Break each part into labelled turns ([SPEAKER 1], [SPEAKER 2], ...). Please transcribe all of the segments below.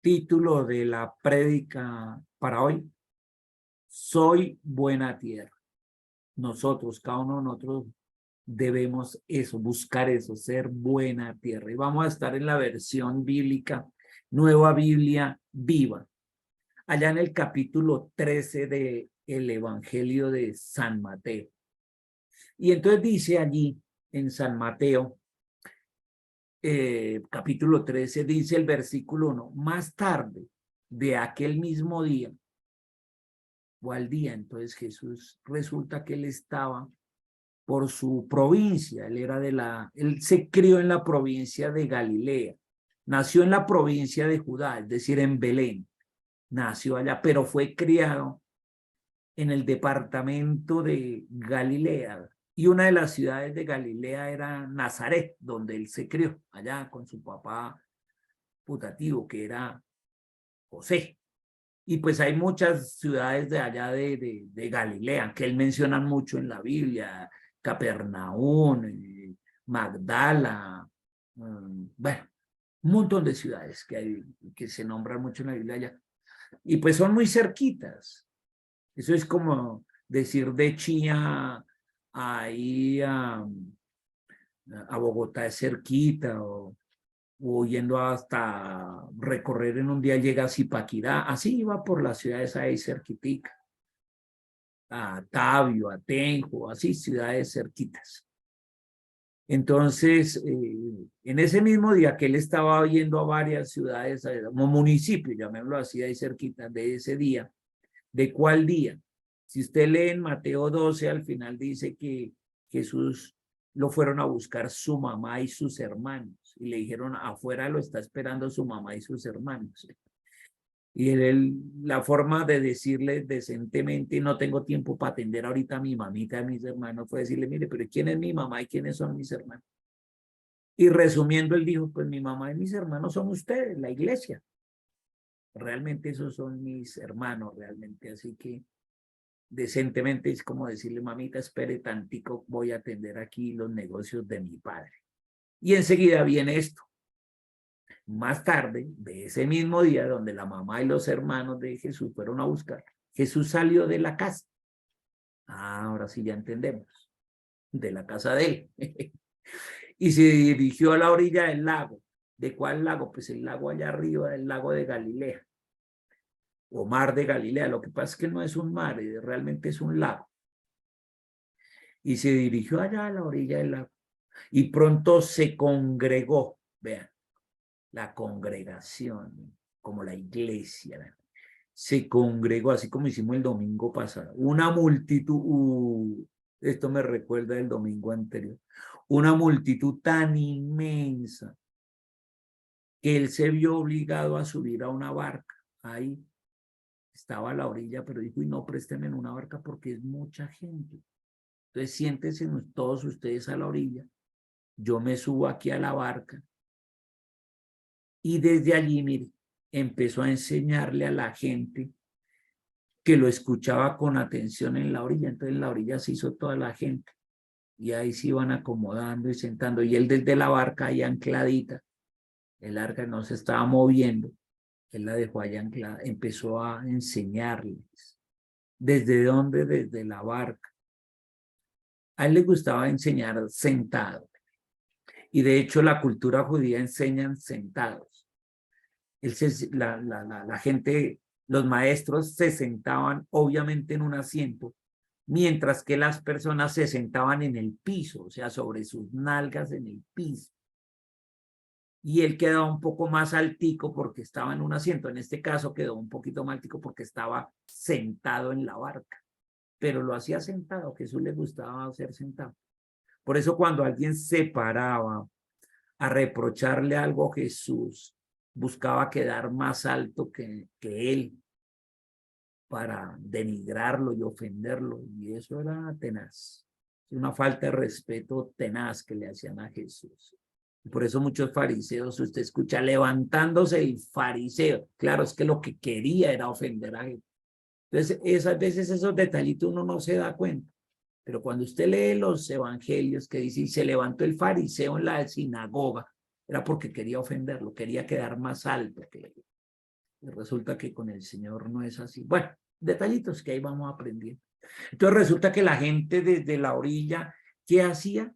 [SPEAKER 1] Título de la prédica para hoy: Soy buena tierra. Nosotros, cada uno de nosotros, debemos eso, buscar eso, ser buena tierra. Y vamos a estar en la versión bíblica, Nueva Biblia Viva, allá en el capítulo 13 del Evangelio de San Mateo. Y entonces dice allí en San Mateo, capítulo 13, dice el versículo 1: más tarde de aquel mismo día, o al día, entonces Jesús, resulta que él estaba por su provincia, él se crió en la provincia de Galilea, nació en la provincia de Judá, es decir, en Belén, nació allá, pero fue criado en el departamento de Galilea, y una de las ciudades de Galilea era Nazaret, donde él se crió, allá con su papá putativo, que era José. Y pues hay muchas ciudades de allá de Galilea que él menciona mucho en la Biblia: Capernaum, Magdala, bueno, un montón de ciudades que se nombran mucho en la Biblia allá. Y pues son muy cerquitas. Eso es como decir de Chía ahí a Bogotá es cerquita, o yendo hasta recorrer en un día llega a Zipaquirá, así iba por las ciudades ahí cerquitica, a Tabio, a Tenjo, así ciudades cerquitas. Entonces, en ese mismo día que él estaba yendo a varias ciudades, como municipios, llamémoslo así, ahí cerquita de ese día. ¿De cuál día? Si usted lee en Mateo 12, al final dice que Jesús lo fueron a buscar su mamá y sus hermanos, y le dijeron: afuera lo está esperando su mamá y sus hermanos. Y la forma de decirle decentemente: no tengo tiempo para atender ahorita a mi mamita y a mis hermanos, fue decirle: mire, pero ¿quién es mi mamá y quiénes son mis hermanos? Y resumiendo, él dijo: pues mi mamá y mis hermanos son ustedes, la iglesia. Realmente esos son mis hermanos, realmente. Así que decentemente es como decirle: mamita, espere tantico, voy a atender aquí los negocios de mi padre. Y enseguida viene esto. Más tarde, de ese mismo día, donde la mamá y los hermanos de Jesús fueron a buscar, Jesús salió de la casa. Ahora sí ya entendemos, de la casa de él. Y se dirigió a la orilla del lago. ¿De cuál lago? Pues el lago allá arriba, el lago de Galilea, o mar de Galilea. Lo que pasa es que no es un mar, realmente es un lago. Y se dirigió allá a la orilla del lago. Y pronto se congregó, vean, la congregación, como la iglesia, vean, se congregó, así como hicimos el domingo pasado, una multitud, esto me recuerda del domingo anterior, una multitud tan inmensa que él se vio obligado a subir a una barca. Ahí estaba a la orilla, pero dijo: y no, présteme en una barca porque es mucha gente. Entonces siéntense todos ustedes a la orilla, yo me subo aquí a la barca. Y desde allí, mire, empezó a enseñarle a la gente que lo escuchaba con atención en la orilla. Entonces en la orilla se hizo toda la gente y ahí se iban acomodando y sentando. Y él desde la barca ahí ancladita, el arca no se estaba moviendo, él la dejó allá anclada, empezó a enseñarles. ¿Desde dónde? Desde la barca. A él le gustaba enseñar sentado. Y de hecho la cultura judía enseñan sentados. La gente, los maestros se sentaban obviamente en un asiento, mientras que las personas se sentaban en el piso, o sea, sobre sus nalgas en el piso. Y él quedaba un poco más altico porque estaba en un asiento. En este caso quedó un poquito más altico porque estaba sentado en la barca, pero lo hacía sentado. A Jesús le gustaba hacer sentado. Por eso cuando alguien se paraba a reprocharle algo a Jesús, buscaba quedar más alto que él para denigrarlo y ofenderlo, y eso era tenaz. Una falta de respeto tenaz que le hacían a Jesús. Y por eso muchos fariseos, usted escucha levantándose el fariseo. Claro, es que lo que quería era ofender a Jesús. Entonces, esas veces esos detallitos uno no se da cuenta. Pero cuando usted lee los evangelios que dice: y se levantó el fariseo en la sinagoga, era porque quería ofenderlo, quería quedar más alto que él. Y resulta que con el Señor no es así. Bueno, detallitos que ahí vamos aprendiendo. Entonces resulta que la gente desde la orilla, ¿qué hacía?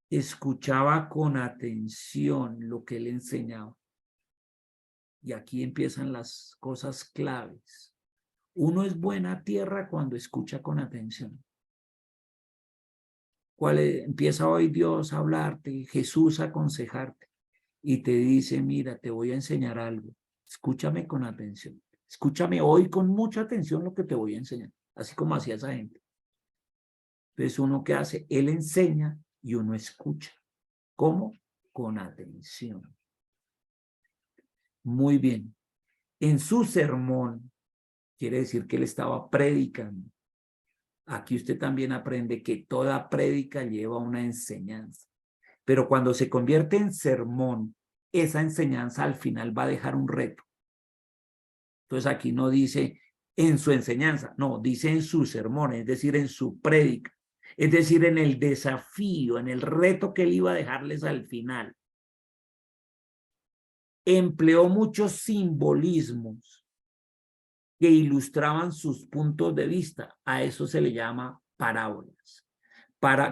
[SPEAKER 1] Escuchaba con atención lo que él enseñaba. Y aquí empiezan las cosas claves. Uno es buena tierra cuando escucha con atención. Empieza hoy Dios a hablarte, Jesús a aconsejarte y te dice, mira, te voy a enseñar algo. Escúchame con atención. Escúchame hoy con mucha atención lo que te voy a enseñar, así como hacía esa gente. Entonces, ¿uno qué hace? Él enseña y uno escucha. ¿Cómo? Con atención. Muy bien. En su sermón, quiere decir que él estaba predicando. Aquí usted también aprende que toda prédica lleva una enseñanza. Pero cuando se convierte en sermón, esa enseñanza al final va a dejar un reto. Entonces aquí no dice en su enseñanza, no, dice en su sermón, es decir, en su prédica. Es decir, en el desafío, en el reto que él iba a dejarles al final. Empleó muchos simbolismos que ilustraban sus puntos de vista. A eso se le llama parábolas.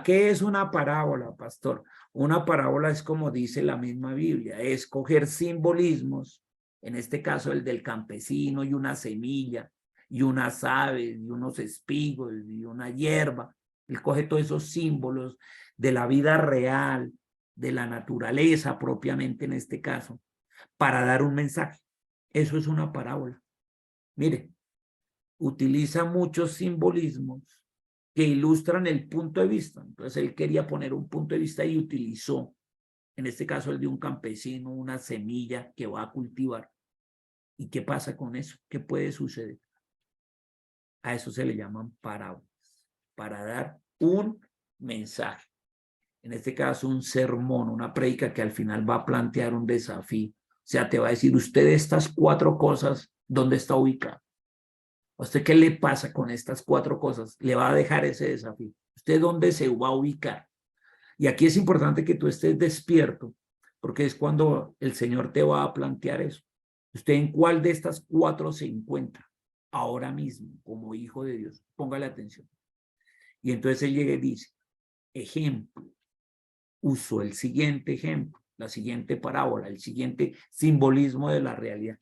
[SPEAKER 1] ¿Qué es una parábola, pastor? Una parábola es como dice la misma Biblia, es coger simbolismos, en este caso el del campesino y una semilla, y unas aves, y unos espigos, y una hierba. Él coge todos esos símbolos de la vida real, de la naturaleza propiamente en este caso, para dar un mensaje. Eso es una parábola. Mire, utiliza muchos simbolismos que ilustran el punto de vista. Entonces él quería poner un punto de vista y utilizó, en este caso el de un campesino, una semilla que va a cultivar. ¿Y qué pasa con eso? ¿Qué puede suceder? A eso se le llaman parábolas, para dar un mensaje. En este caso un sermón, una prédica que al final va a plantear un desafío. O sea, te va a decir, usted estas 4 cosas, ¿dónde está ubicado? ¿A usted qué le pasa con estas 4 cosas? Le va a dejar ese desafío. ¿Usted dónde se va a ubicar? Y aquí es importante que tú estés despierto, porque es cuando el Señor te va a plantear eso. ¿Usted en cuál de estas 4 se encuentra ahora mismo como hijo de Dios? Póngale atención. Y entonces él llega y dice, ejemplo, uso el siguiente ejemplo, la siguiente parábola, el siguiente simbolismo de la realidad.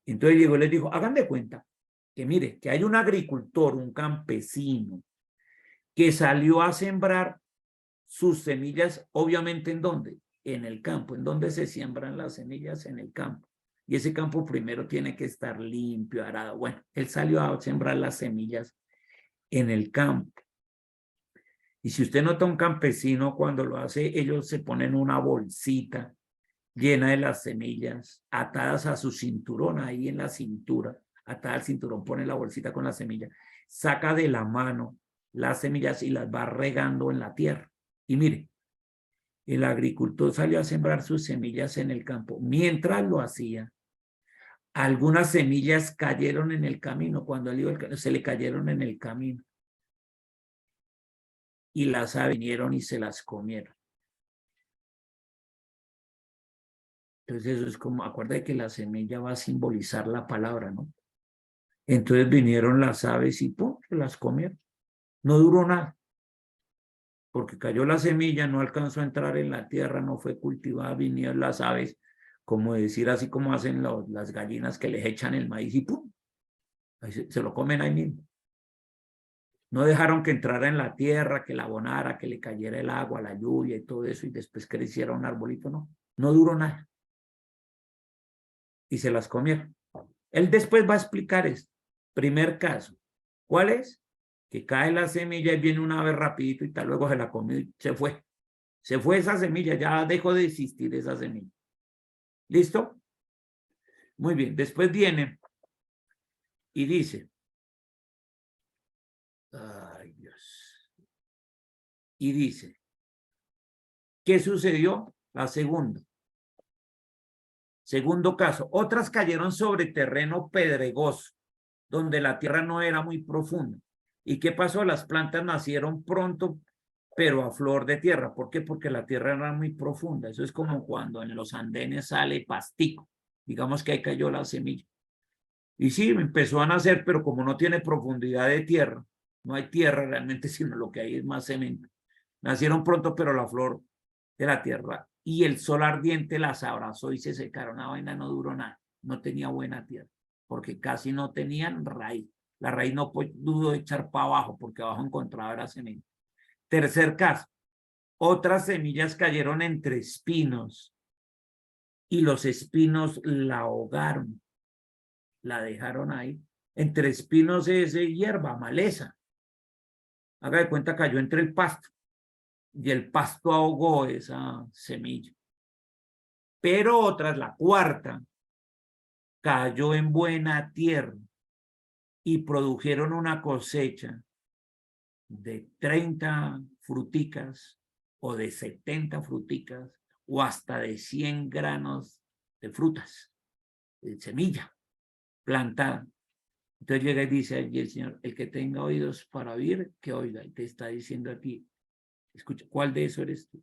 [SPEAKER 1] Entonces llegó y les dijo, hagan de cuenta que mire, que hay un agricultor, un campesino, que salió a sembrar sus semillas, obviamente, ¿en dónde? En el campo. ¿En dónde se siembran las semillas? En el campo. Y ese campo primero tiene que estar limpio, arado. Bueno, él salió a sembrar las semillas en el campo. Y si usted nota un campesino, cuando lo hace, ellos se ponen una bolsita llena de las semillas, atadas a su cinturón, ahí en la cintura, atada al cinturón, pone la bolsita con la semilla, saca de la mano las semillas y las va regando en la tierra. Y mire, el agricultor salió a sembrar sus semillas en el campo. Mientras lo hacía, algunas semillas cayeron en el camino. Cuando él iba, se le cayeron en el camino. Y las aves vinieron y se las comieron. Entonces eso es como, acuérdate que la semilla va a simbolizar la palabra, ¿no? Entonces vinieron las aves y ¡pum!, se las comieron. No duró nada, porque cayó la semilla, no alcanzó a entrar en la tierra, no fue cultivada, vinieron las aves, como decir, así como hacen las gallinas que les echan el maíz y ¡pum!, ahí se lo comen ahí mismo. No dejaron que entrara en la tierra, que la abonara, que le cayera el agua, la lluvia y todo eso, y después creciera un arbolito, no. No duró nada. Y se las comieron. Él después va a explicar esto. Primer caso. ¿Cuál es? Que cae la semilla y viene una vez rapidito y tal, luego se la comió y se fue. Se fue esa semilla, ya dejó de existir esa semilla. ¿Listo? Muy bien. Después viene y dice, ay Dios, y dice, ¿qué sucedió? La segunda. Segundo caso, otras cayeron sobre terreno pedregoso, donde la tierra no era muy profunda. ¿Y qué pasó? Las plantas nacieron pronto, pero a flor de tierra. ¿Por qué? Porque la tierra era muy profunda. Eso es como cuando en los andenes sale pastico. Digamos que ahí cayó la semilla. Y sí, empezó a nacer, pero como no tiene profundidad de tierra, no hay tierra realmente, sino lo que hay es más cemento. Nacieron pronto, pero la flor de la tierra y el sol ardiente las abrazó y se secaron. La vaina no duró nada, no tenía buena tierra, porque casi no tenían raíz. La raíz no pudo echar para abajo, porque abajo encontraba era cemento. Tercer caso, otras semillas cayeron entre espinos y los espinos la ahogaron, la dejaron ahí. Entre espinos es hierba, maleza. Haga de cuenta, cayó entre el pasto y el pasto ahogó esa semilla. Pero otras, la cuarta, cayó en buena tierra y produjeron una cosecha de 30 fruticas o de 70 fruticas o hasta de 100 granos de frutas, de semilla plantada. Entonces llega y dice allí el Señor, el que tenga oídos para oír, que oiga. Y te está diciendo a ti, escucha, ¿cuál de eso eres tú?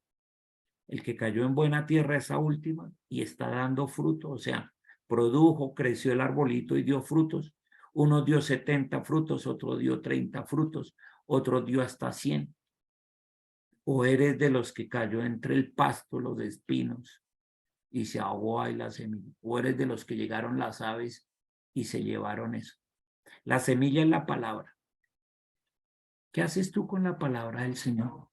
[SPEAKER 1] El que cayó en buena tierra, esa última, y está dando fruto, o sea, produjo, creció el arbolito y dio frutos. Uno dio 70 frutos, otro dio 30 frutos, otro dio hasta 100. O eres de los que cayó entre el pasto, los espinos, y se ahogó ahí la semilla. O eres de los que llegaron las aves y se llevaron eso. La semilla es la palabra. ¿Qué haces tú con la palabra del Señor?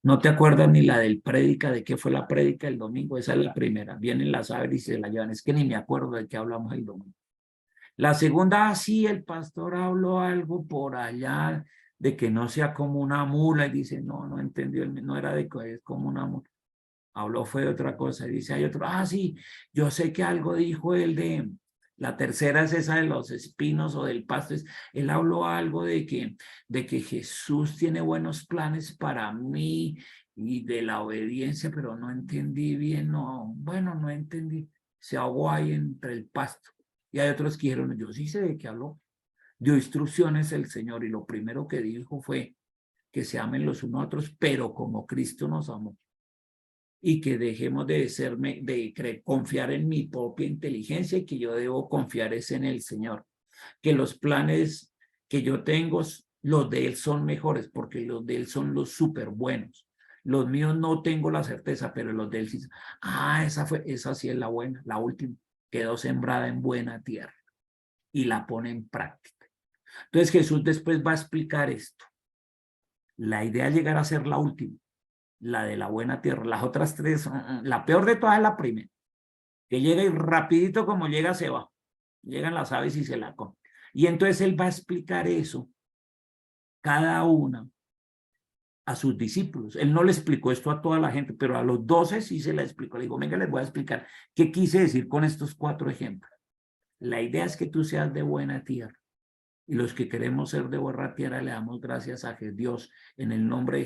[SPEAKER 1] No te acuerdas ni la del prédica, de qué fue la prédica el domingo. Esa es la primera. Vienen las aves y se la llevan. Es que ni me acuerdo de qué hablamos el domingo. La segunda, sí, el pastor habló algo por allá de que no sea como una mula. Y dice, no, no entendió, no era de que es como una mula. Habló fue de otra cosa. Y dice, hay otro, sí, yo sé que algo dijo él de... La tercera es esa de los espinos o del pasto. Él habló algo de que Jesús tiene buenos planes para mí y de la obediencia, pero no entendí bien, no, bueno, no entendí. Se ahogó ahí entre el pasto. Y hay otros que dijeron, yo sí sé de qué habló. Dio instrucciones el Señor y lo primero que dijo fue que se amen los unos a otros, pero como Cristo nos amó. Y que dejemos de confiar en mi propia inteligencia y que yo debo confiar es en el Señor. Que los planes que yo tengo, los de Él son mejores, porque los de Él son los súper buenos. Los míos no tengo la certeza, pero los de Él sí. Esa sí es la buena, la última. Quedó sembrada en buena tierra y la pone en práctica. Entonces Jesús después va a explicar esto. La idea es llegar a ser la última, la de la buena tierra. Las otras tres, la peor de todas es la primera, que llega y rapidito como llega se va. Llegan las aves y se la comen. Y entonces él va a explicar eso, cada una, a sus discípulos. Él no le explicó esto a toda la gente, pero a los 12 sí se la explicó. Le digo, venga, les voy a explicar qué quise decir con estos 4 ejemplos. La idea es que tú seas de buena tierra. Y los que queremos ser de buena tierra le damos gracias a Dios en el nombre de Jesús.